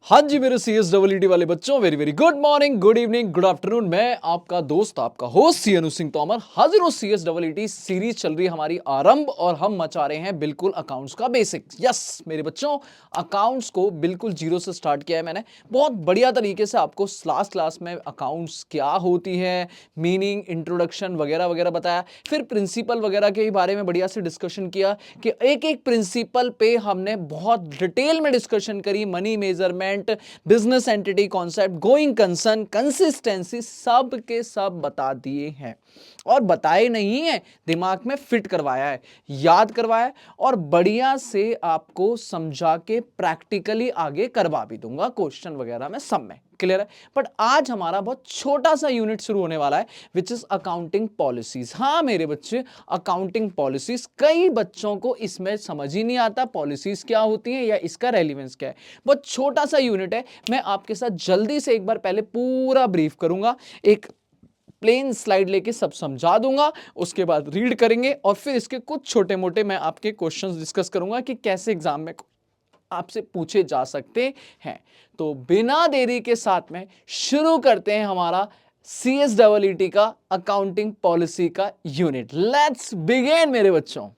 हाँ जी मेरे CSEET वाले बच्चों, very very good morning, good evening, good afternoon. मैं आपका दोस्त, आपका होस्ट सीएनू सिंह तोमर हाजिर हूँ। CSEET सीरीज चल रही है हमारी आरंभ और हम मचा रहे हैं बिल्कुल अकाउंट्स का बेसिक। यस मेरे बच्चों, अकाउंट्स को बिल्कुल जीरो से स्टार्ट किया है मैंने। बहुत बढ़िया तरीके से आपको लास्ट क्लास में अकाउंट्स क्या होती है, मीनिंग, इंट्रोडक्शन वगैरह वगैरह बताया। फिर प्रिंसिपल वगैरह के बारे में बढ़िया से डिस्कशन किया कि एक एक प्रिंसिपल पे हमने बहुत डिटेल में डिस्कशन करी। Money measurement, business entity concept, going concern, consistency, सब के सब बता दिए हैं। और बताए नहीं है, दिमाग में फिट करवाया है, याद करवाया है और बढ़िया से आपको समझा के प्रैक्टिकली आगे करवा भी दूंगा, क्वेश्चन वगैरह में सब में क्लियर है। बट आज हमारा बहुत छोटा सा यूनिट शुरू होने वाला है विच इज अकाउंटिंग पॉलिसीज। हाँ मेरे बच्चे, अकाउंटिंग पॉलिसीज, कई बच्चों को इसमें समझ ही नहीं आता पॉलिसीज क्या होती हैं या इसका रेलिवेंस क्या है। बहुत छोटा सा यूनिट है। मैं आपके साथ जल्दी से एक बार पहले पूरा ब्रीफ करूंगा, एक प्लेन स्लाइड लेके सब समझा दूंगा, उसके बाद रीड करेंगे और फिर इसके कुछ छोटे मोटे मैं आपके क्वेश्चंस डिस्कस करूंगा कि कैसे एग्जाम में आपसे पूछे जा सकते हैं। तो बिना देरी के साथ में शुरू करते हैं हमारा CSEET का अकाउंटिंग पॉलिसी का यूनिट। लेट्स बिगिन मेरे बच्चों।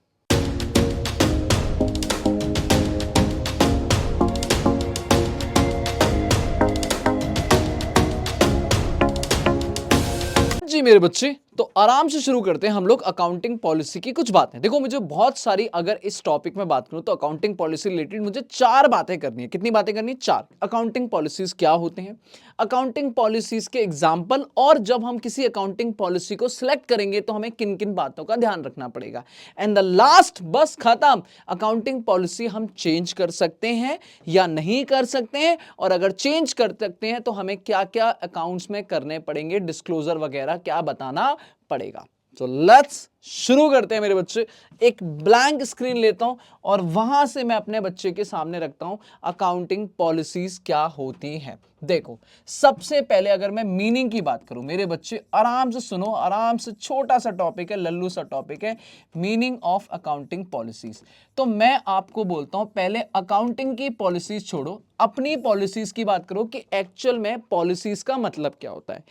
जी मेरे बच्चे, तो आराम से शुरू करते हैं हम लोग अकाउंटिंग पॉलिसी की कुछ बातें। देखो मुझे बहुत सारी, अगर इस टॉपिक में बात करूं तो अकाउंटिंग पॉलिसी रिलेटेड मुझे 4 बातें करनी है। कितनी बातें करनी है? 4। अकाउंटिंग पॉलिसीज क्या होते हैं, अकाउंटिंग पॉलिसीज के एग्जाम्पल, और जब हम किसी अकाउंटिंग पॉलिसी को सिलेक्ट करेंगे तो हमें किन किन बातों का ध्यान रखना पड़ेगा। एंड द लास्ट, बस खत्म, अकाउंटिंग पॉलिसी हम चेंज कर सकते हैं या नहीं कर सकते हैं, और अगर चेंज कर सकते हैं तो हमें क्या क्या अकाउंट्स में करने पड़ेंगे, डिस्क्लोजर वगैरह क्या बताना पड़ेगा। तो लेट्स शुरू करते हैं मेरे बच्चे। एक ब्लैंक स्क्रीन लेता हूं और वहां से मैं अपने बच्चे के सामने रखता हूं अकाउंटिंग पॉलिसीज क्या होती हैं। देखो सबसे पहले अगर मैं मीनिंग की बात करूं, मेरे बच्चे आराम से सुनो, आराम से, छोटा सा टॉपिक है, लल्लू सा टॉपिक है, मीनिंग ऑफ अकाउंटिंग पॉलिसीज। तो मैं आपको बोलता हूं पहले अकाउंटिंग की पॉलिसीज छोड़ो, अपनी पॉलिसीज की बात करो कि एक्चुअल में पॉलिसीज का मतलब क्या होता है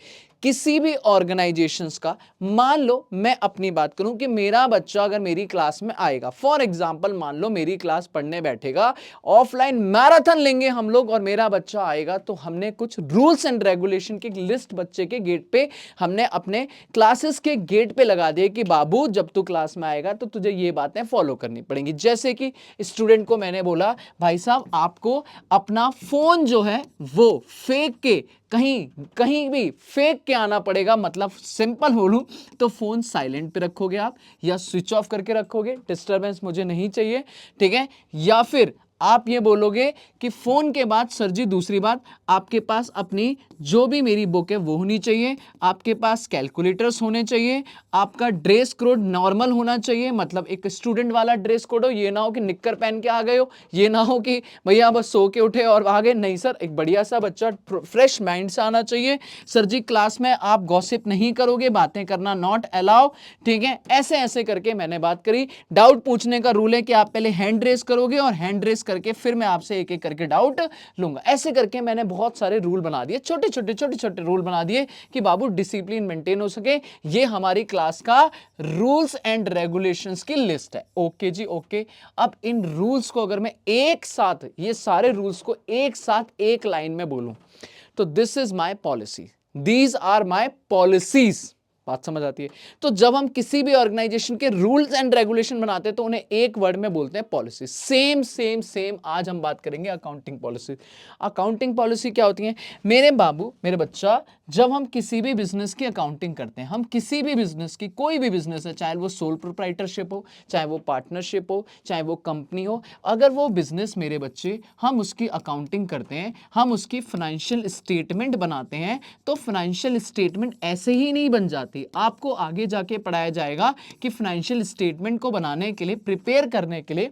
किसी भी ऑर्गेनाइजेशंस का। मान लो मैं अपनी बात करूं कि मेरा बच्चा अगर मेरी क्लास में आएगा, फॉर एग्जांपल मान लो मेरी क्लास पढ़ने बैठेगा, ऑफलाइन मैराथन लेंगे हम लोग और मेरा बच्चा आएगा, तो हमने कुछ रूल्स एंड रेगुलेशन की लिस्ट बच्चे के गेट पे, हमने अपने क्लासेस के गेट पे लगा दिए कि बाबू जब तू क्लास में आएगा तो तुझे ये बातें फॉलो करनी पड़ेंगी। जैसे कि स्टूडेंट को मैंने बोला भाई साहब आपको अपना फोन जो है वो फेंक के, कहीं कहीं भी फेंक के आना पड़ेगा। मतलब सिंपल बोलूं तो फोन साइलेंट पे रखोगे आप, या स्विच ऑफ करके रखोगे, डिस्टरबेंस मुझे नहीं चाहिए, ठीक है। या फिर आप ये बोलोगे कि फोन के बाद सर जी दूसरी बात, आपके पास अपनी जो भी मेरी बुक है वो होनी चाहिए, आपके पास कैलकुलेटर्स होने चाहिए, आपका ड्रेस कोड नॉर्मल होना चाहिए, मतलब एक स्टूडेंट वाला ड्रेस कोड हो, ये ना हो कि निक्कर पहन के आ गए हो, ये ना हो कि भैया बस सो के उठे और आ गए, नहीं सर, एक बढ़िया सा बच्चा फ्रेश माइंड से आना चाहिए। सर जी क्लास में आप गॉसिप नहीं करोगे, बातें करना नॉट अलाउ, ठीक है। ऐसे ऐसे करके मैंने बात करी। डाउट पूछने का रूल है कि आप पहले हैंड रेस करोगे और हैंड रेस करके फिर मैं आपसे एक एक करके डाउट लूंगा। ऐसे करके मैंने बहुत सारे रूल बना दिए, छोटे छोटे रूल बना दिए कि बाबू डिसिप्लिन मेंटेन हो सके। ये हमारी क्लास का रूल्स एंड रेगुलेशंस की लिस्ट है। ओके जी ओके। अब इन रूल्स को अगर मैं एक साथ, ये सारे रूल्स को एक साथ एक लाइन में बोलूं तो this is my policy, these are my policies. बात समझ आती है? तो जब हम किसी भी ऑर्गेनाइजेशन के रूल्स एंड रेगुलेशन बनाते हैं तो उन्हें एक वर्ड में बोलते हैं पॉलिसी। सेम सेम सेम आज हम बात करेंगे अकाउंटिंग पॉलिसी। अकाउंटिंग पॉलिसी क्या होती है मेरे बाबू, मेरे बच्चा? जब हम किसी भी बिजनेस की अकाउंटिंग करते हैं, हम किसी भी बिजनेस की, कोई भी बिजनेस है, चाहे वो सोल प्रोप्राइटरशिप हो, चाहे वो पार्टनरशिप हो, चाहे वो कंपनी हो, अगर वो बिजनेस मेरे बच्चे, हम उसकी अकाउंटिंग करते हैं, हम उसकी फाइनेंशियल स्टेटमेंट बनाते हैं, तो फाइनेंशियल स्टेटमेंट ऐसे ही नहीं बन जाती। आपको आगे जाके पढ़ाया जाएगा कि फाइनेंशियल स्टेटमेंट को बनाने के लिए, प्रिपेयर करने के लिए,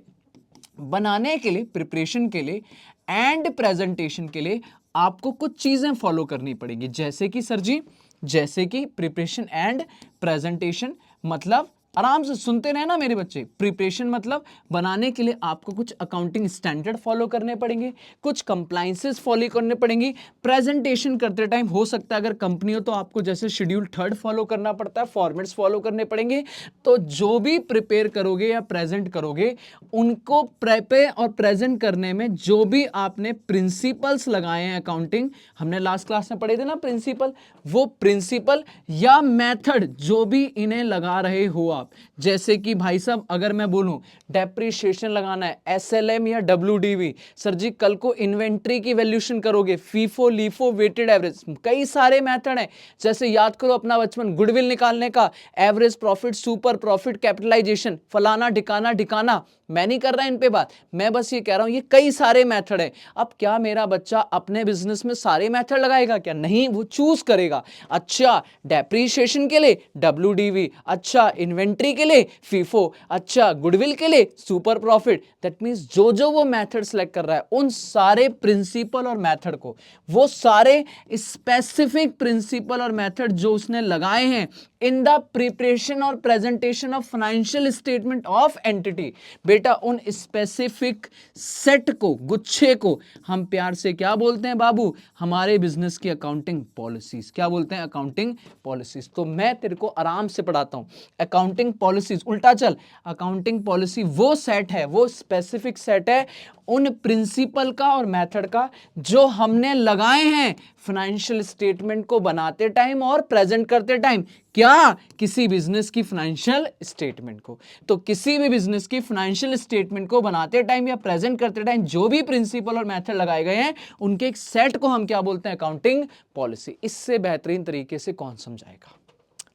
बनाने के लिए, प्रिपरेशन के लिए एंड प्रेजेंटेशन के लिए आपको कुछ चीजें फॉलो करनी पड़ेंगी। जैसे कि सर जी, जैसे कि प्रिपरेशन एंड प्रेजेंटेशन मतलब आराम से सुनते रहे ना मेरे बच्चे। प्रिपरेशन मतलब बनाने के लिए आपको कुछ अकाउंटिंग स्टैंडर्ड फॉलो करने पड़ेंगे, कुछ कंप्लाइंसेस फॉलो करने पड़ेंगी। प्रेजेंटेशन करते टाइम हो सकता है अगर कंपनी हो तो आपको जैसे शेड्यूल 3 फॉलो करना पड़ता है, फॉर्मेट्स फॉलो करने पड़ेंगे। तो जो भी प्रिपेयर करोगे या प्रेजेंट करोगे, उनको प्रिपेयर और प्रेजेंट करने में जो भी आपने प्रिंसिपल्स लगाए हैं अकाउंटिंग, हमने लास्ट क्लास में पढ़े थे ना प्रिंसिपल, वो प्रिंसिपल या मेथड जो भी इन्हें लगा रहे हो आप, जैसे कि भाई साहब अगर मैं बोलूं डेप्रिसिएशन लगाना है, एसएलएम या डब्ल्यूडीवी, सर जी कल को इन्वेंट्री की वैल्यूएशन करोगे, फीफो लीफो वेटेड एवरेज, कई सारे मेथड हैं। जैसे याद करो अपना बचपन, गुडविल निकालने का, average profit, super profit, capitalisation, फलाना ढिकाना ढिकाना। मैं नहीं कर रहा इन पे बात, मैं बस ये कह रहा हूं ये कई सारे मेथड है। अब क्या मेरा बच्चा अपने बिजनेस में सारे मेथड लगाएगा क्या? नहीं, वो चूज करेगा। अच्छा डेप्रीशिएशन के लिए डब्ल्यूडीवी, अच्छा इन्वेंट्री के लिए फीफो, अच्छा गुडविल के लिए सुपर प्रॉफिट। दैट मींस जो जो वो मेथड सेलेक्ट कर रहा है, उन सारे प्रिंसिपल और मेथड को, वो सारे स्पेसिफिक प्रिंसिपल और मेथड जो उसने लगाए हैं इन द प्रिपरेशन और presentation of financial statement of entity, बेटा उन स्पेसिफिक सेट को, गुच्छे को हम प्यार से क्या बोलते हैं बाबू? हमारे बिजनेस की अकाउंटिंग पॉलिसीज। क्या बोलते हैं? Accounting policies. तो मैं तेरे को आराम से पढ़ाता हूं अकाउंटिंग पॉलिसीज। उल्टा चल, अकाउंटिंग पॉलिसी वो सेट है, वो स्पेसिफिक सेट है उन प्रिंसिपल का और मेथड का जो हमने लगाए हैं फाइनेंशियल स्टेटमेंट को बनाते टाइम और प्रेजेंट करते टाइम। क्या? किसी बिजनेस की फाइनेंशियल स्टेटमेंट को। तो किसी भी बिजनेस की फाइनेंशियल स्टेटमेंट को बनाते टाइम या प्रेजेंट करते टाइम जो भी प्रिंसिपल और मेथड लगाए गए हैं, उनके एक सेट को हम क्या बोलते हैं? Accounting policy. इससे बेहतरीन तरीके से कौन समझाएगा?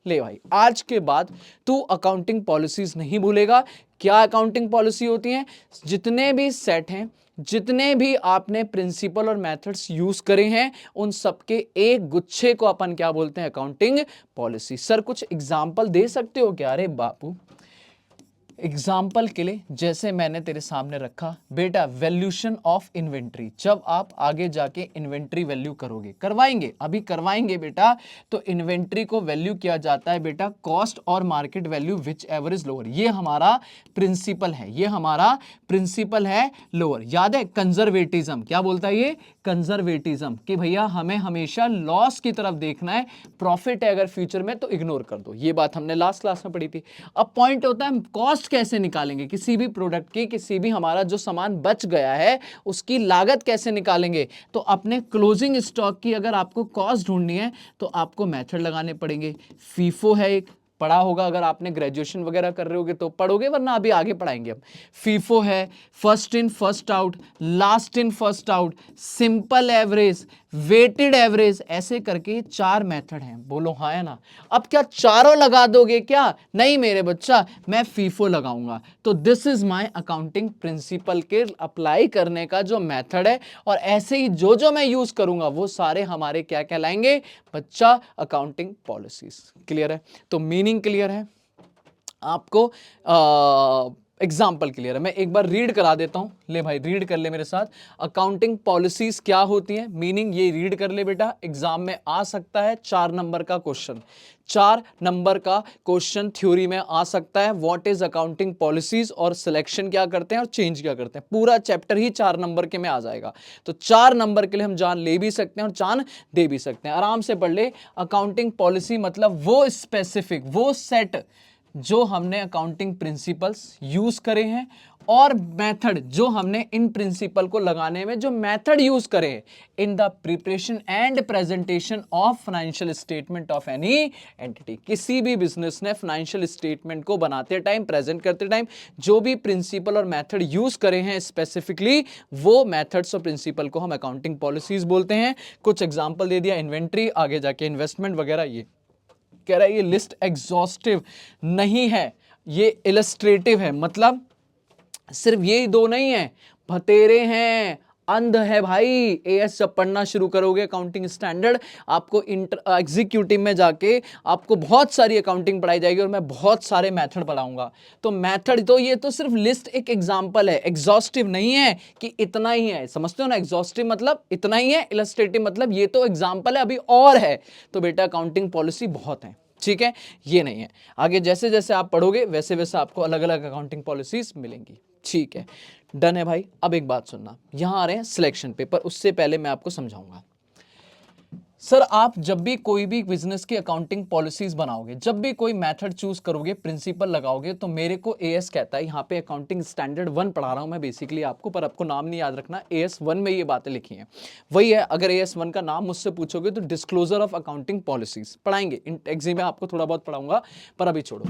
ले भाई, आज के बाद तू अकाउंटिंग पॉलिसीज नहीं भूलेगा। क्या अकाउंटिंग पॉलिसी होती है? जितने भी सेट हैं, जितने भी आपने प्रिंसिपल और मेथड्स यूज करे हैं, उन सबके एक गुच्छे को अपन क्या बोलते हैं? Accounting policy. सर कुछ एग्जांपल दे सकते हो क्या? अरे बापू, एग्जाम्पल के लिए जैसे मैंने तेरे सामने रखा बेटा, वैल्यूशन ऑफ इन्वेंट्री। जब आप आगे जाके इन्वेंट्री वैल्यू करोगे, करवाएंगे, अभी करवाएंगे बेटा, तो इन्वेंट्री को वैल्यू किया जाता है बेटा कॉस्ट और market value which ever is lower. ये हमारा प्रिंसिपल है, ये हमारा प्रिंसिपल है लोअर। याद है कंजर्वेटिज्म, क्या बोलता है ये? कंजर्वेटिज्म, कि भैया हमें हमेशा लॉस की तरफ देखना है, प्रॉफिट है अगर फ्यूचर में तो इग्नोर कर दो। ये बात हमने लास्ट क्लास में पढ़ी थी। अब पॉइंट होता है कॉस्ट कैसे निकालेंगे किसी भी प्रोडक्ट की, किसी भी हमारा जो सामान बच गया है उसकी लागत कैसे निकालेंगे? तो अपने क्लोजिंग स्टॉक की अगर आपको कॉस्ट ढूंढनी है तो आपको मेथड लगाने पड़ेंगे। फीफो है एक, पढ़ा होगा, अगर आपने ग्रेजुएशन वगैरह कर रहे होगे तो पढ़ोगे, वरना अभी आगे पढ़ाएंगे हम। फीफो है, first in first out, last in first out, simple average, weighted average, ऐसे करके 4 मेथड हैं। बोलो हाँ या ना? अब क्या चारों लगा दोगे क्या? नहीं मेरे बच्चा, मैं फीफो लगाऊंगा। तो this is my accounting principle के अप्लाई करने का जो मेथड है, और ऐसे ही जो जो मैं यूज करूंगा वो सारे हमारे क्या कहलाएंगे बच्चा? Accounting policies. क्लियर है? तो मीनिंग क्लियर है आपको, एग्जाम्पल क्लियर है। मैं एक बार रीड करा देता हूं, ले भाई रीड कर ले मेरे साथ। अकाउंटिंग पॉलिसीज क्या होती हैं, मीनिंग ये रीड कर ले बेटा, एग्जाम में आ सकता है 4 नंबर का क्वेश्चन, 4 नंबर का क्वेश्चन थ्योरी में आ सकता है। व्हाट इज अकाउंटिंग पॉलिसीज, और सिलेक्शन क्या करते हैं और चेंज क्या करते हैं, पूरा चैप्टर ही 4 नंबर के में आ जाएगा। तो 4 नंबर के लिए हम जान ले भी सकते हैं और जान दे भी सकते हैं। आराम से पढ़ ले। अकाउंटिंग पॉलिसी मतलब वो स्पेसिफिक, वो सेट जो हमने अकाउंटिंग प्रिंसिपल्स यूज करे हैं, और मेथड जो हमने इन प्रिंसिपल को लगाने में जो मेथड यूज करे in the preparation and presentation of financial statement of any entity. किसी भी बिजनेस ने फाइनेंशियल स्टेटमेंट को बनाते टाइम, प्रेजेंट करते टाइम जो भी प्रिंसिपल और मेथड यूज करे हैं स्पेसिफिकली, वो मेथड्स और प्रिंसिपल को हम अकाउंटिंग पॉलिसीज बोलते हैं। कुछ एग्जांपल दे दिया, इन्वेंट्री, आगे जाके इन्वेस्टमेंट वगैरह। ये कह रहा है ये लिस्ट एग्जॉस्टिव नहीं है, ये इलस्ट्रेटिव है, मतलब सिर्फ ये 2 नहीं है, भतेरे हैं, अंध है भाई। एएस जब पढ़ना शुरू करोगे अकाउंटिंग स्टैंडर्ड, आपको एग्जीक्यूटिव में जाके आपको बहुत सारी अकाउंटिंग पढ़ाई जाएगी और मैं बहुत सारे मेथड पढ़ाऊंगा। तो मेथड तो ये तो सिर्फ लिस्ट एक एग्जांपल है, एग्जॉस्टिव नहीं है कि इतना ही है। समझते हो ना? एग्जॉस्टिव मतलब इतना ही है, इलस्ट्रेटिव मतलब ये तो एग्जांपल है, अभी और है। तो बेटा अकाउंटिंग पॉलिसी बहुत है। ठीक है, ये नहीं है। आगे जैसे जैसे आप पढ़ोगे वैसे वैसे आपको अलग अलग अकाउंटिंग पॉलिसीज मिलेंगी। ठीक है, डन है भाई। अब एक बात सुनना, यहां आ रहे हैं सिलेक्शन पेपर, उससे पहले मैं आपको समझाऊंगा। सर आप जब भी कोई भी बिजनेस की अकाउंटिंग पॉलिसीज बनाओगे, जब भी कोई मेथड चूज करोगे, प्रिंसिपल लगाओगे, तो मेरे को एएस कहता है, यहाँ पे अकाउंटिंग स्टैंडर्ड 1 पढ़ा रहा हूँ मैं बेसिकली आपको, पर आपको नाम नहीं याद रखना, एएस 1 में ये बातें लिखी हैं वही है। अगर एएस 1 का नाम मुझसे पूछोगे तो डिस्क्लोजर ऑफ अकाउंटिंग पॉलिसीज पढ़ाएंगे, एग्जाम में आपको थोड़ा बहुत पढ़ाऊंगा, पर अभी छोड़ो।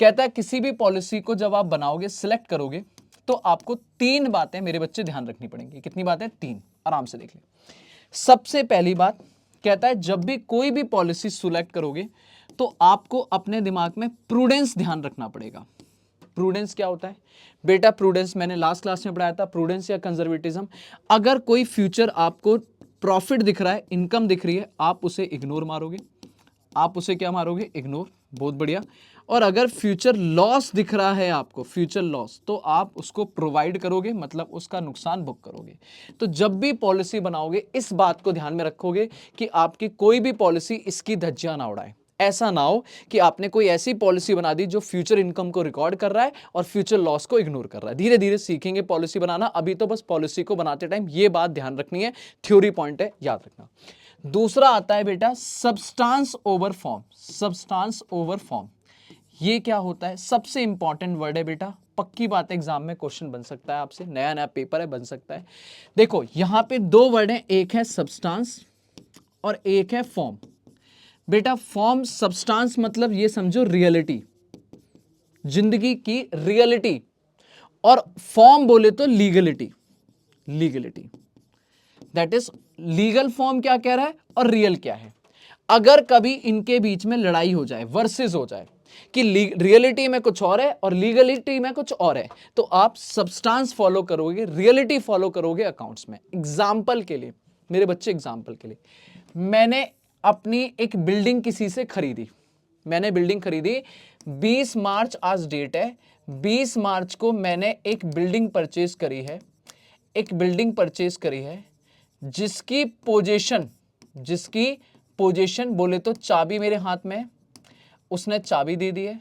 कहता है किसी भी पॉलिसी को जब आप बनाओगे, सिलेक्ट करोगे, तो आपको 3 बातें मेरे बच्चे ध्यान रखनी पड़ेंगी। कितनी बातें? 3। आराम से देख ले। सबसे पहली बात कहता है जब भी कोई भी पॉलिसी सिलेक्ट करोगे तो आपको अपने दिमाग में प्रूडेंस ध्यान रखना पड़ेगा। प्रूडेंस क्या होता है बेटा? प्रूडेंस मैंने लास्ट क्लास में पढ़ाया था, प्रूडेंस या कंजर्वेटिज्म। अगर कोई फ्यूचर आपको प्रॉफिट दिख रहा है, इनकम दिख रही है, आप उसे इग्नोर मारोगे। आप उसे क्या मारोगे? इग्नोर। बहुत बढ़िया। और अगर फ्यूचर लॉस दिख रहा है आपको, फ्यूचर लॉस, तो आप उसको प्रोवाइड करोगे, मतलब उसका नुकसान बुक करोगे। तो जब भी पॉलिसी बनाओगे इस बात को ध्यान में रखोगे कि आपकी कोई भी पॉलिसी इसकी धज्जियां ना उड़ाए। ऐसा ना हो कि आपने कोई ऐसी पॉलिसी बना दी जो फ्यूचर इनकम को रिकॉर्ड कर रहा है और फ्यूचर लॉस को इग्नोर कर रहा है। धीरे धीरे सीखेंगे पॉलिसी बनाना, अभी तो बस पॉलिसी को बनाते टाइम ये बात ध्यान रखनी है, थ्योरी पॉइंट है, याद रखना। दूसरा आता है बेटा substance over form. Substance over form ये क्या होता है? सबसे इंपॉर्टेंट वर्ड है बेटा, पक्की बात एग्जाम में क्वेश्चन बन सकता है आपसे, नया नया पेपर है, बन सकता है। देखो यहां पे 2 वर्ड हैं, एक है सब्सटेंस और एक है फॉर्म। बेटा फॉर्म, सब्सटेंस मतलब ये समझो रियलिटी, जिंदगी की रियलिटी, और फॉर्म बोले तो legality. Legality that is legal form क्या कह रहा है और रियल क्या है। अगर कभी इनके बीच में लड़ाई हो जाए, वर्सेस हो जाए कि रियलिटी में कुछ और है और लीगलिटी में कुछ और है, तो आप सब्सटेंस फॉलो करोगे, रियलिटी फॉलो करोगे अकाउंट्स में। एग्जाम्पल के लिए मेरे बच्चे, एग्जाम्पल के लिए मैंने अपनी एक बिल्डिंग किसी से खरीदी। मैंने बिल्डिंग खरीदी 20 मार्च आज डेट है, 20 मार्च को मैंने एक बिल्डिंग परचेज करी है, एक बिल्डिंग परचेज करी है जिसकी पोजीशन बोले तो चाबी मेरे हाथ में है, उसने चाबी दे दी है,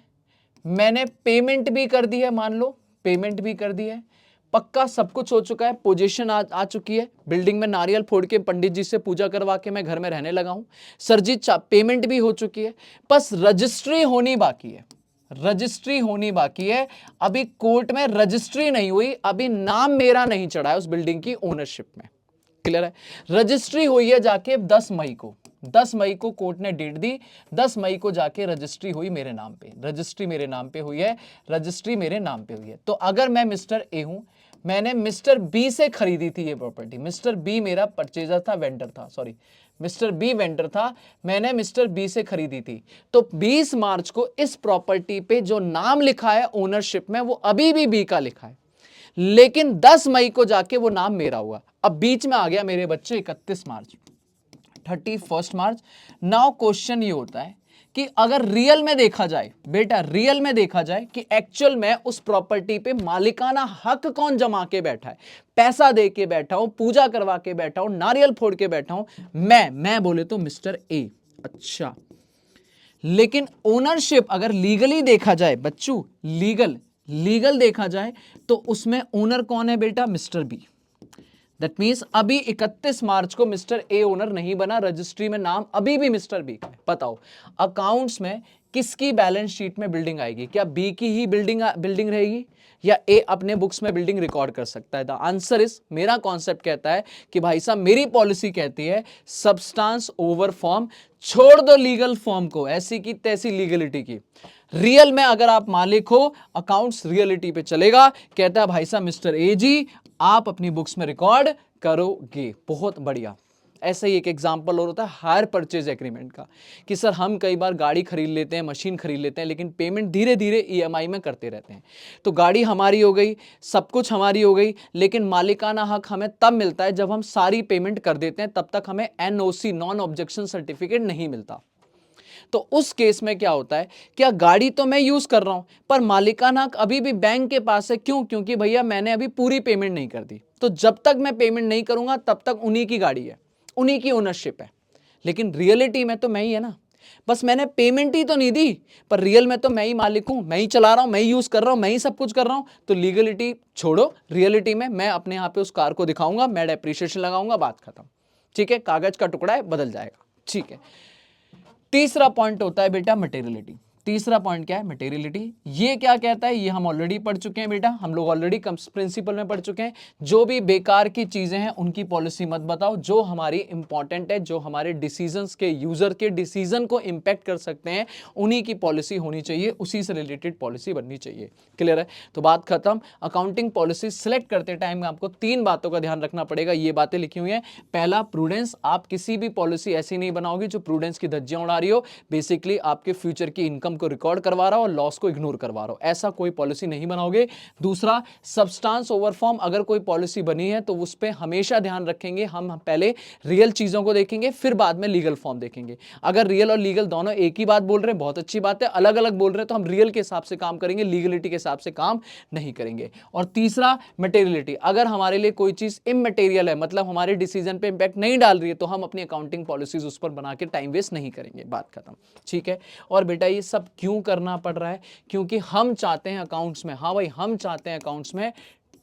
मैंने पेमेंट भी कर दी है, मान लो पेमेंट भी कर दी है, पक्का सब कुछ हो चुका है, पोजीशन आ चुकी है, बिल्डिंग में नारियल फोड़ के पंडित जी से पूजा करवा के मैं घर में रहने लगा हूं। सर जी पेमेंट भी हो चुकी है, बस रजिस्ट्री होनी बाकी है। रजिस्ट्री होनी बाकी है, अभी कोर्ट में रजिस्ट्री नहीं हुई, अभी नाम मेरा नहीं चढ़ा है उस बिल्डिंग की ओनरशिप में। क्लियर है? रजिस्ट्री हुई है जाके 10 मई को, 10 मई को कोर्ट ने डेट दी, 10 मई को जाके रजिस्ट्री हुई मेरे नाम पे, रजिस्ट्री मेरे नाम पे हुई है, रजिस्ट्री मेरे नाम पे हुई है। तो अगर मैं मिस्टर ए हूं, मैंने मिस्टर बी से खरीदी थी ये प्रॉपर्टी, मिस्टर बी मेरा परचेजर था, वेंडर था, सॉरी मिस्टर बी वेंडर था, मैंने मिस्टर बी से खरीदी थी, तो 20 मार्च को इस प्रॉपर्टी पे जो नाम लिखा है ओनरशिप में वो अभी भी बी का लिखा है, लेकिन 10 मई को जाके वो नाम मेरा हुआ। अब बीच में आ गया मेरे बच्चे 31 मार्च, 31 मार्च। नाउ क्वेश्चन ये होता है कि अगर रियल में देखा जाए, बेटा रियल में देखा जाए कि एक्चुअल में उस प्रॉपर्टी पे मालिकाना हक कौन जमा के बैठा है, पैसा दे के बैठा हूं, पूजा करवा के बैठा हूं, नारियल फोड़ के बैठा हूं, मैं बोले तो मिस्टर ए। अच्छा, लेकिन ओनरशिप अगर लीगली देखा जाए बच्चों, लीगल देखा जाए तो उसमें ओनर कौन है बेटा? Mister B. दैट मीन्स अभी 31 मार्च को मिस्टर ए ओनर नहीं बना, रजिस्ट्री में नाम अभी भी मिस्टर बी का है। बताओ अकाउंट्स में किसकी बैलेंस शीट में बिल्डिंग आएगी? क्या बी की ही बिल्डिंग रहेगी या ए अपने बुक्स में बिल्डिंग रिकॉर्ड कर सकता है? द आंसर इज, मेरा कॉन्सेप्ट कहता है कि भाई साहब मेरी पॉलिसी कहती है सब्सटेंस ओवर फॉर्म, छोड़ दो लीगल फॉर्म को, ऐसी की तैसी लीगलिटी की। रियल में अगर आप मालिक हो, अकाउंट्स रियलिटी पे चलेगा। कहता है भाई साहब मिस्टर ए जी आप अपनी बुक्स में रिकॉर्ड करोगे। बहुत बढ़िया। ऐसा ही एक एग्जांपल और होता है हायर परचेज एग्रीमेंट का, कि सर हम कई बार गाड़ी खरीद लेते हैं, मशीन खरीद लेते हैं, लेकिन पेमेंट धीरे धीरे ईएमआई में करते रहते हैं। तो गाड़ी हमारी हो गई, सब कुछ हमारी हो गई, लेकिन मालिकाना हक हमें तब मिलता है जब हम सारी पेमेंट कर देते हैं, तब तक हमें एनओसी, नॉन ऑब्जेक्शन सर्टिफिकेट नहीं मिलता। तो उस केस में क्या होता है, क्या गाड़ी तो मैं यूज कर रहा हूं पर मालिकाना हक अभी भी बैंक के पास है। क्यों? क्योंकि भैया मैंने अभी पूरी पेमेंट नहीं कर दी, तो जब तक मैं पेमेंट नहीं करूंगा तब तक उन्हीं की गाड़ी है, उन्हीं की ओनरशिप है। लेकिन रियलिटी में तो मैं ही है ना। बस मैंने पेमेंट ही तो नहीं दी, पर रियल में तो मैं ही मालिक हूं, मैं ही चला रहा हूं, मैं ही यूज कर रहा हूं, मैं ही सब कुछ कर रहा हूं। तो लीगलिटी छोड़ो, रियलिटी में मैं अपने यहां पे उस कार को दिखाऊंगा, मैं डेप्रिसिएशन लगाऊंगा, बात खत्म। ठीक है, कागज का टुकड़ा है, बदल जाएगा। ठीक है, तीसरा पॉइंट होता है बेटा मटेरियलिटी। तीसरा पॉइंट क्या है? मटेरियलिटी। ये क्या कहता है? ये हम ऑलरेडी पढ़ चुके हैं बेटा, हम लोग ऑलरेडी प्रिंसिपल में पढ़ चुके हैं। जो भी बेकार की चीजें हैं उनकी पॉलिसी मत बताओ, जो हमारी इंपॉर्टेंट है, जो हमारे डिसीजंस के, यूजर के डिसीजन को इंपैक्ट कर सकते हैं, उन्हीं की पॉलिसी होनी चाहिए, उसी से रिलेटेड पॉलिसी बननी चाहिए। क्लियर है? तो बात खत्म। अकाउंटिंग पॉलिसी सिलेक्ट करते टाइम आपको 3 बातों का ध्यान रखना पड़ेगा, ये बातें लिखी हुई हैं। पहला, प्रूडेंस। आप किसी भी पॉलिसी ऐसी नहीं बनाओगे जो प्रूडेंस की धज्जियां उड़ा रही हो, बेसिकली आपके फ्यूचर की इनकम को रिकॉर्ड करवा रहा हो और लॉस को इग्नोर करवा रहा हो, ऐसा कोई पॉलिसी नहीं बनाओगे। दूसरा, सब्सटेंस ओवर फॉर्म। अगर कोई पॉलिसी बनी है तो उस पर हमेशा ध्यान रखेंगे, हम पहले रियल चीजों को देखेंगे, फिर बाद में लीगल फॉर्म देखेंगे। अगर रियल और लीगल दोनों एक ही बात बोल रहे हैं, बहुत अच्छी बात है। अलग अलग बोल रहे हैं तो हम रियल के हिसाब से काम करेंगे, लीगलिटी के हिसाब से काम नहीं करेंगे। और तीसरा, मटेरियलिटी। अगर हमारे लिए कोई चीज इमटेरियल है, मतलब हमारे डिसीजन पे इंपैक्ट नहीं डाल रही है, तो हम अपनी अकाउंटिंग पॉलिसीज उस पर बना के टाइम वेस्ट नहीं करेंगे, बात खत्म। ठीक है? और बेटा ये सब क्यों करना पड़ रहा है? क्योंकि हम चाहते हैं अकाउंट्स में, हाँ भाई, हम चाहते हैं अकाउंट्स में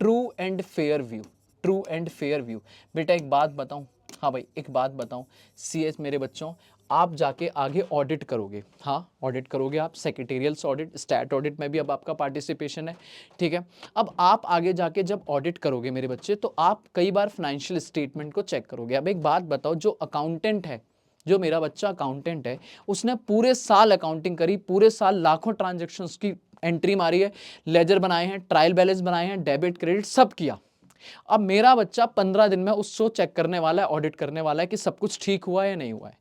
true and fair view. True and fair view. बेटा एक बात बताऊं, हाँ भाई एक बात बताऊं, सीएस मेरे बच्चों, आप जाके आगे ऑडिट करोगे, हाँ ऑडिट करोगे आप, सेक्रेटेरियल ऑडिट, स्टैट ऑडिट में भी अब आपका पार्टिसिपेशन है। ठीक है? अब आप आगे जाके जब ऑडिट करोगे मेरे बच्चे, तो आप कई बार फाइनेंशियल स्टेटमेंट को चेक करोगे। अब एक बात बताओ, जो अकाउंटेंट है, जो मेरा बच्चा अकाउंटेंट है, उसने पूरे साल अकाउंटिंग करी, पूरे साल लाखों ट्रांजैक्शंस की एंट्री मारी है, लेजर बनाए हैं, ट्रायल बैलेंस बनाए हैं, डेबिट क्रेडिट सब किया। अब मेरा बच्चा 15 दिन में उसको चेक करने वाला है, ऑडिट करने वाला है कि सब कुछ ठीक हुआ है या नहीं हुआ है।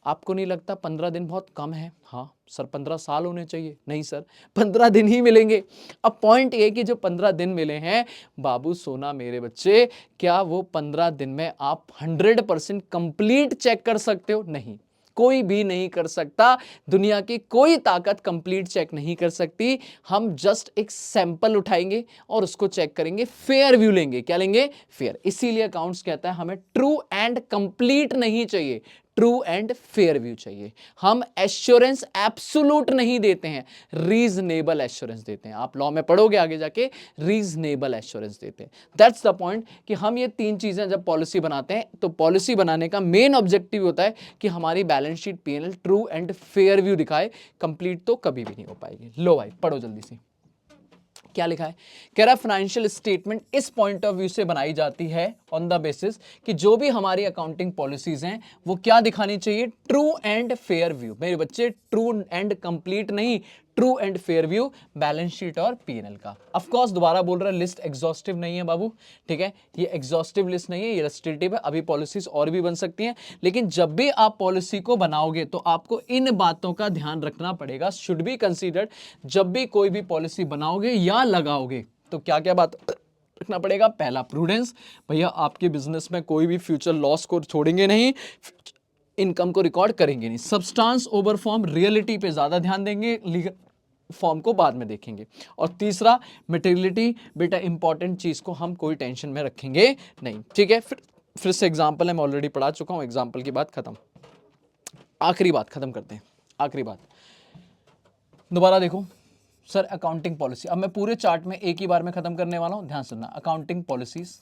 आपको नहीं लगता 15 दिन बहुत कम है? हाँ सर 15 साल होने चाहिए। नहीं सर, 15 दिन ही मिलेंगे। अब पॉइंट ये कि जो 15 दिन मिले हैं बाबू सोना मेरे बच्चे, क्या वो 15 दिन में आप 100% कंप्लीट चेक कर सकते हो? नहीं, कोई भी नहीं कर सकता। दुनिया की कोई ताकत कंप्लीट चेक नहीं कर सकती। हम जस्ट एक सैंपल उठाएंगे और उसको चेक करेंगे, फेयर व्यू लेंगे। क्या लेंगे? फेयर। इसीलिए अकाउंट्स कहता है हमें ट्रू एंड कंप्लीट नहीं चाहिए, ट्रू एंड फेयर व्यू चाहिए। हम एश्योरेंस एब्सोल्यूट नहीं देते हैं, रीजनेबल एश्योरेंस देते हैं। आप लॉ में पढ़ोगे आगे जाके, रीजनेबल एश्योरेंस देते हैं। दैट्स द पॉइंट कि हम ये 3 चीजें जब पॉलिसी बनाते हैं, तो पॉलिसी बनाने का मेन ऑब्जेक्टिव होता है कि हमारी balance sheet PNL true and fair view दिखाए। कंप्लीट तो कभी भी नहीं हो पाएगी। लो भाई पढ़ो जल्दी से, क्या लिखा है? कह रहा फाइनेंशियल स्टेटमेंट इस पॉइंट ऑफ व्यू से बनाई जाती है ऑन द बेसिस कि जो भी हमारी अकाउंटिंग पॉलिसीज हैं वो क्या दिखानी चाहिए? True and fair view. मेरे बच्चे ट्रू एंड कंप्लीट नहीं, true and fair view balance sheet और पीएनएल का। ऑफ कोर्स दोबारा बोल रहा है, लिस्ट एग्जॉस्टिव नहीं है बाबू। ठीक है? ये एग्जॉस्टिव लिस्ट नहीं है, ये इलस्ट्रेटिव है। अभी पॉलिसीज और भी बन सकती हैं, लेकिन जब भी आप पॉलिसी को बनाओगे तो आपको इन बातों का ध्यान रखना पड़ेगा, शुड बी कंसीडर्ड। जब भी कोई भी पॉलिसी बनाओगे या लगाओगे तो क्या क्या बात रखना पड़ेगा? पहला, प्रूडेंस। भैया आपके बिजनेस में कोई भी फ्यूचर लॉस को छोड़ेंगे नहीं, इनकम को रिकॉर्ड करेंगे नहीं। सब्सटेंस ओवर फॉर्म, रियलिटी पे ज्यादा ध्यान देंगे, लीगल फॉर्म को बाद में देखेंगे। और तीसरा, मटेरियलिटी। बेटा इंपॉर्टेंट चीज को हम कोई टेंशन में रखेंगे नहीं। ठीक है? फिर से एग्जांपल है, मैं ऑलरेडी पढ़ा चुका हूं, एग्जांपल की बात खत्म। आखिरी बात खत्म करते हैं, आखिरी बात दोबारा देखो सर, अकाउंटिंग पॉलिसी। अब मैं पूरे चार्ट में एक ही बार में खत्म करने वाला हूं, ध्यान सुनना। अकाउंटिंग पॉलिसीज,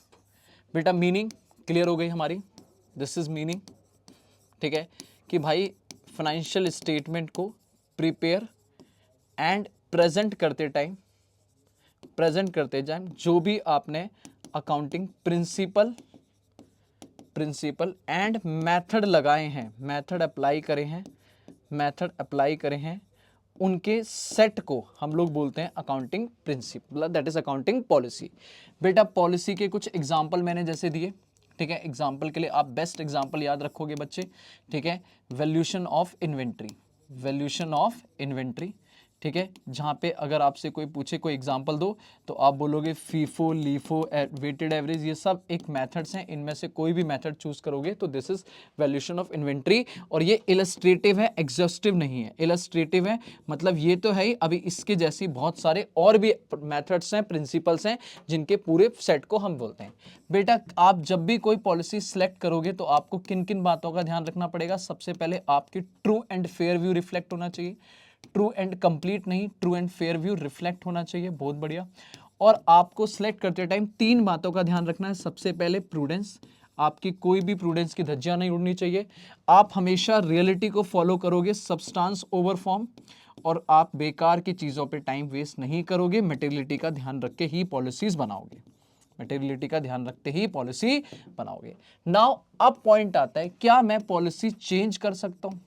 बेटा मीनिंग क्लियर हो गई हमारी, दिस इज मीनिंग। ठीक है? कि भाई फाइनेंशियल स्टेटमेंट को प्रिपेयर एंड प्रेजेंट करते टाइम जो भी आपने अकाउंटिंग प्रिंसिपल एंड मेथड लगाए हैं, मेथड अप्लाई करे हैं, उनके सेट को हम लोग बोलते हैं accounting principle, that is accounting policy. बेटा पॉलिसी के कुछ एग्जांपल मैंने जैसे दिए। ठीक है? एग्जांपल के लिए आप बेस्ट एग्जांपल याद रखोगे बच्चे। ठीक है? वैल्यूएशन ऑफ इन्वेंट्री, ठीक है, जहाँ पे अगर आपसे कोई पूछे कोई एग्जांपल दो तो आप बोलोगे फीफो, लीफो, वेटेड एवरेज, ये सब एक मेथड्स हैं, इनमें से कोई भी मेथड चूज करोगे तो this is valuation of inventory. और ये इलस्ट्रेटिव है, एग्जॉस्टिव नहीं है, इलस्ट्रेटिव है, मतलब ये तो है ही, अभी इसके जैसी बहुत सारे और भी मेथड्स हैं, प्रिंसिपल्स हैं, जिनके पूरे सेट को हम बोलते हैं। बेटा आप जब भी कोई पॉलिसी सिलेक्ट करोगे तो आपको किन किन बातों का ध्यान रखना पड़ेगा? सबसे पहले आपकी true and fair view reflect होना चाहिए, ट्रू एंड कंप्लीट नहीं, true and fair view reflect होना चाहिए, बहुत बढ़िया। और आपको सिलेक्ट करते टाइम 3 बातों का ध्यान रखना है। सबसे पहले प्रूडेंस, आपकी कोई भी प्रूडेंस की धज्जियां नहीं उड़नी चाहिए, आप हमेशा रियलिटी को फॉलो करोगे, सब्सटेंस ओवर फॉर्म, और आप बेकार की चीजों पे टाइम वेस्ट नहीं करोगे, मटेरियलिटी का ध्यान रख के ही पॉलिसीज बनाओगे, मटेरियलिटी का ध्यान रखते ही पॉलिसी बनाओगे। नाउ अब पॉइंट आता है, क्या मैं पॉलिसी चेंज कर सकता हूं?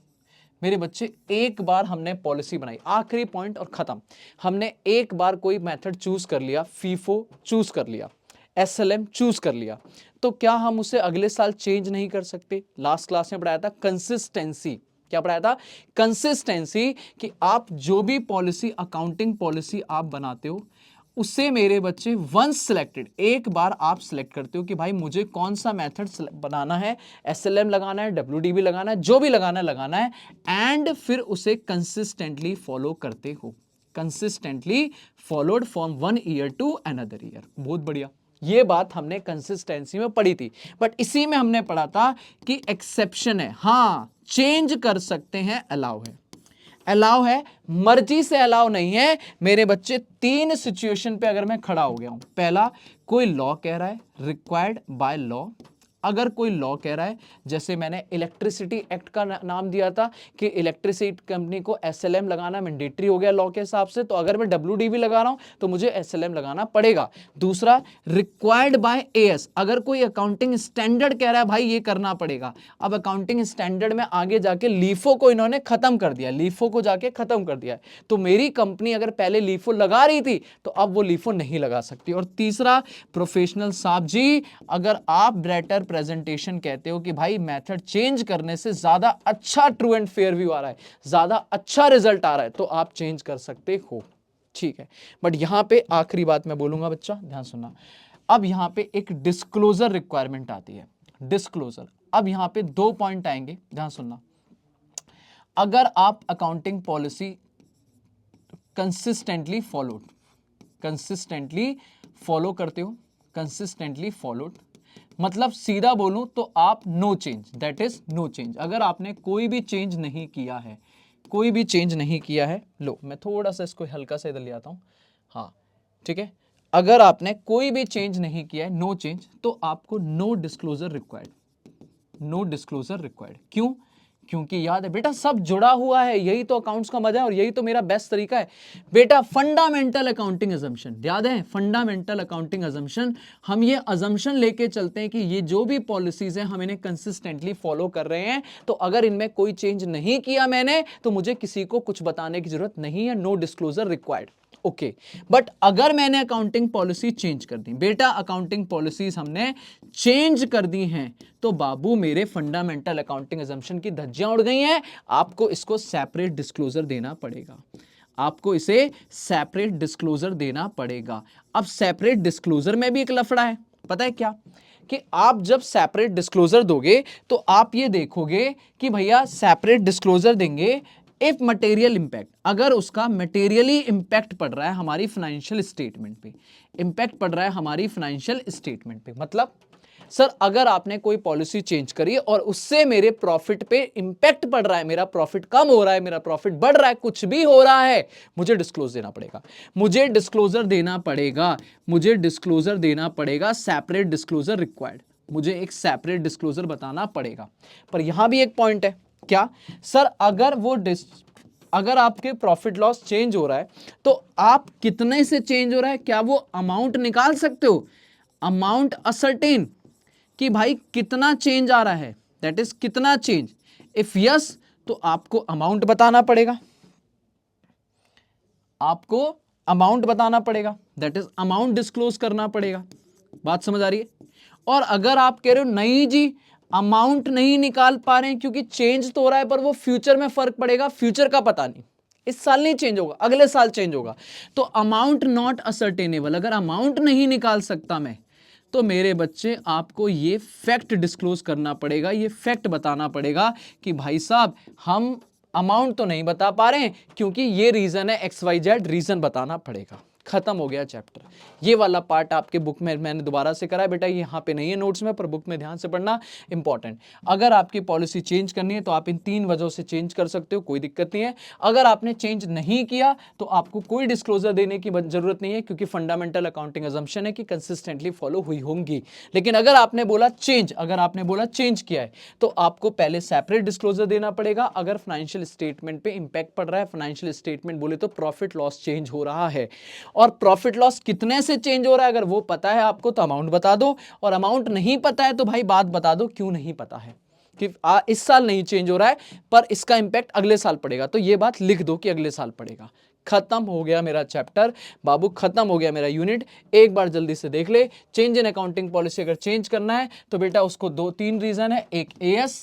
मेरे बच्चे एक बार हमने पॉलिसी बनाई, आखिरी पॉइंट और खत्म। हमने एक बार कोई मेथड चूज कर लिया, फीफो चूज कर लिया, एसएलएम चूज कर लिया, तो क्या हम उसे अगले साल चेंज नहीं कर सकते? लास्ट क्लास में पढ़ाया था कंसिस्टेंसी, क्या पढ़ाया था? कंसिस्टेंसी, कि आप जो भी पॉलिसी, अकाउंटिंग पॉलिसी आप बनाते हो, उसे मेरे बच्चे वंस सिलेक्टेड, एक बार आप सिलेक्ट करते हो कि भाई मुझे कौन सा मेथड बनाना है, एसएलएम लगाना है, डब्ल्यूडीबी लगाना है, जो भी लगाना है, एंड फिर उसे कंसिस्टेंटली फॉलो करते हो, consistently followed from 1 year to another year. बहुत बढ़िया, ये बात हमने कंसिस्टेंसी में पढ़ी थी। बट इसी में हमने पढ़ा था कि एक्सेप्शन है, हाँ चेंज कर सकते हैं, अलाउ है, अलाउ है, मर्जी से अलाउ नहीं है। मेरे बच्चे 3 सिचुएशन पे अगर मैं खड़ा हो गया हूं, पहला कोई लॉ कह रहा है, रिक्वायर्ड बाय लॉ, अगर कोई लॉ कह रहा है, जैसे मैंने इलेक्ट्रिसिटी एक्ट का नाम दिया था कि इलेक्ट्रिसिटी कंपनी को एसएलएम लगाना मैंडेटरी हो गया लॉ के हिसाब से, तो अगर मैं डब्ल्यूडीबी लगा रहा हूं तो मुझे एसएलएम लगाना पड़ेगा। दूसरा रिक्वायर्ड बाय एएस, अगर कोई अकाउंटिंग स्टैंडर्ड कह रहा है भाई ये करना पड़ेगा। अब अकाउंटिंग स्टैंडर्ड में आगे जाके लीफो को इन्होंने खत्म कर दिया, लीफो को जाके खत्म कर दिया, तो मेरी कंपनी अगर पहले लीफो लगा रही थी तो अब वो लीफो नहीं लगा सकती। और तीसरा प्रोफेशनल साहब जी, अगर आप बेटर प्रेजेंटेशन कहते हो कि भाई मेथड चेंज करने से ज्यादा अच्छा ट्रू एंड फेयर व्यू आ रहा है, ज्यादा अच्छा रिजल्ट आ रहा है, तो आप चेंज कर सकते हो, ठीक है। बट यहां पे आखिरी बात मैं बोलूंगा बच्चा, ध्यान सुनना। अब यहां पे एक डिस्क्लोजर रिक्वायरमेंट आती है, डिस्क्लोजर। अब यहां पे 2 पॉइंट आएंगे, ध्यान सुनना। अगर आप अकाउंटिंग पॉलिसी कंसिस्टेंटली फॉलो करते हो, कंसिस्टेंटली फॉलोड, मतलब सीधा बोलूं तो आप no change, that is no change. अगर आपने कोई भी चेंज नहीं किया है, कोई भी चेंज नहीं किया है, लो मैं थोड़ा सा इसको हल्का सा इधर ले आता हूं, हाँ ठीक है। अगर आपने कोई भी चेंज नहीं किया है, नो चेंज, तो आपको no disclosure required, no disclosure required. क्यों? क्योंकि याद है बेटा सब जुड़ा हुआ है, यही तो अकाउंट्स का मजा है और यही तो मेरा बेस्ट तरीका है बेटा। फंडामेंटल अकाउंटिंग अजम्पशन याद है, फंडामेंटल अकाउंटिंग अजम्पशन, हम ये अजम्पशन लेके चलते हैं कि ये जो भी पॉलिसीज हैं हम इन्हें कंसिस्टेंटली फॉलो कर रहे हैं, तो अगर इनमें कोई चेंज नहीं किया मैंने तो मुझे किसी को कुछ बताने की जरूरत नहीं है, no disclosure required, okay. But अगर मैंने अकाउंटिंग पॉलिसी चेंज कर दी, बेटा अकाउंटिंग पॉलिसीज हमने चेंज कर दी हैं, तो बाबू मेरे फंडामेंटल अकाउंटिंग अजम्पशन की धज्जियां उड़ गई हैं, आपको इसको सेपरेट डिस्क्लोजर देना पड़ेगा, आपको इसे सेपरेट डिस्क्लोजर देना पड़ेगा। अब सेपरेट डिस्क्लोजर में भी एक लफड़ा है, पता है क्या? कि आप जब सेपरेट डिस्क्लोजर दोगे तो आप ये देखोगे कि भैया सेपरेट डिस्क्लोजर देंगे इफ मटेरियल इंपैक्ट, अगर उसका मटेरियली इंपैक्ट पड़ रहा है हमारी फाइनेंशियल स्टेटमेंट पे, इंपैक्ट पड़ रहा है हमारी फाइनेंशियल स्टेटमेंट पे, मतलब सर अगर आपने कोई पॉलिसी चेंज करी और उससे मेरे प्रॉफिट पे इंपैक्ट पड़ रहा है, मेरा प्रॉफिट कम हो रहा है, मेरा प्रॉफिट बढ़ रहा है, कुछ भी हो रहा है, मुझे डिस्क्लोज देना पड़ेगा, मुझे डिस्क्लोजर देना पड़ेगा, मुझे डिस्क्लोजर देना पड़ेगा, सेपरेट डिस्क्लोजर रिक्वायर्ड, मुझे एक सेपरेट डिस्क्लोजर बताना पड़ेगा। पर यहां भी एक पॉइंट है, क्या सर अगर आपके प्रॉफिट लॉस चेंज हो रहा है तो आप कितने से चेंज हो रहा है, क्या वो अमाउंट निकाल सकते हो, अमाउंट असर्टेन कि भाई कितना चेंज आ रहा है, दैट इज कितना चेंज, इफ यस तो आपको अमाउंट बताना पड़ेगा, आपको अमाउंट बताना पड़ेगा, दैट इज अमाउंट डिस्क्लोज करना पड़ेगा। बात समझ आ रही है? और अगर आप कह रहे हो नहीं जी अमाउंट नहीं निकाल पा रहे हैं क्योंकि चेंज तो हो रहा है पर वो फ्यूचर में फर्क पड़ेगा, फ्यूचर का पता नहीं, इस साल नहीं चेंज होगा, अगले साल चेंज होगा। तो अमाउंट नॉट असर्टेनेबल, अगर अमाउंट नहीं निकाल सकता मैं, तो मेरे बच्चे आपको ये फैक्ट डिस्क्लोज करना पड़ेगा, ये फैक्ट बताना पड़ेगा कि भाई साहब हम अमाउंट तो नहीं बता पा रहे हैं क्योंकि ये रीजन है XYZ, रीजन बताना पड़ेगा। खत्म हो गया चैप्टर। ये वाला पार्ट आपके बुक में मैंने दोबारा से करा है बेटा, ये यहाँ पे नहीं है नोट्स में, पर बुक में ध्यान से पढ़ना इंपॉर्टेंट। अगर आपकी पॉलिसी चेंज करनी है तो आप इन 3 वजहों से चेंज कर सकते हो, कोई दिक्कत नहीं है। अगर आपने चेंज नहीं किया तो आपको कोई डिस्क्लोजर देने की जरूरत नहीं है, क्योंकि फंडामेंटल अकाउंटिंग अजम्पशन है कि कंसिस्टेंटली फॉलो हुई होंगी। लेकिन अगर आपने बोला चेंज, अगर आपने बोला चेंज किया है, तो आपको पहले सेपरेट डिस्क्लोजर देना पड़ेगा। अगर फाइनेंशियल स्टेटमेंट पे इंपैक्ट पड़ रहा है, फाइनेंशियल स्टेटमेंट बोले तो प्रॉफिट लॉस चेंज हो रहा है, और प्रॉफिट लॉस कितने से चेंज हो रहा है, अगर वो पता है आपको तो अमाउंट बता दो, और अमाउंट नहीं पता है तो भाई बात बता दो क्यों नहीं पता है, कि इस साल नहीं चेंज हो रहा है पर इसका इंपैक्ट अगले साल पड़ेगा, तो ये बात लिख दो कि अगले साल पड़ेगा। खत्म हो गया मेरा चैप्टर बाबू, खत्म हो गया मेरा यूनिट। एक बार जल्दी से देख ले, चेंज इन अकाउंटिंग पॉलिसी अगर चेंज करना है तो बेटा उसको 2-3 रीजन है, एक AS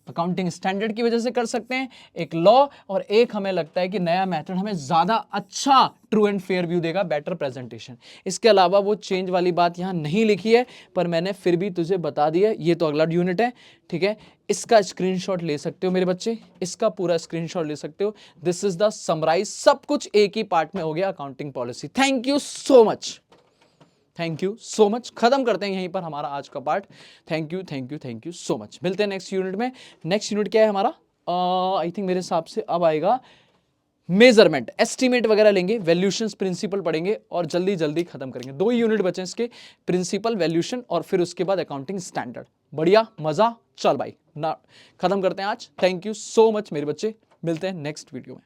अकाउंटिंग स्टैंडर्ड की वजह से कर सकते हैं, एक लॉ, और एक हमें लगता है कि नया मेथड हमें ज्यादा अच्छा ट्रू एंड फेयर व्यू देगा, बेटर प्रेजेंटेशन। इसके अलावा वो चेंज वाली बात यहां नहीं लिखी है, पर मैंने फिर भी तुझे बता दिया। ये तो अगला यूनिट है, ठीक है, इसका स्क्रीनशॉट ले सकते हो मेरे बच्चे, इसका पूरा स्क्रीनशॉट ले सकते हो। दिस इज द समराइज, सब कुछ एक ही पार्ट में हो गया, accounting policy. Thank you so much, thank you so much. खत्म करते हैं यहीं पर हमारा आज का part. Thank you thank you thank you so much. मिलते हैं नेक्स्ट यूनिट में। नेक्स्ट यूनिट क्या है हमारा, आई थिंक मेरे हिसाब से अब आएगा मेजरमेंट, एस्टीमेट वगैरह लेंगे, वैल्यूशंस प्रिंसिपल पढ़ेंगे और जल्दी जल्दी खत्म करेंगे। 2 ही यूनिट बचे इसके, प्रिंसिपल, वैल्यूशन, और फिर उसके बाद अकाउंटिंग स्टैंडर्ड। बढ़िया, मजा, चल भाई ना, खत्म करते हैं आज। थैंक यू सो मच मेरे बच्चे, मिलते हैं नेक्स्ट वीडियो में।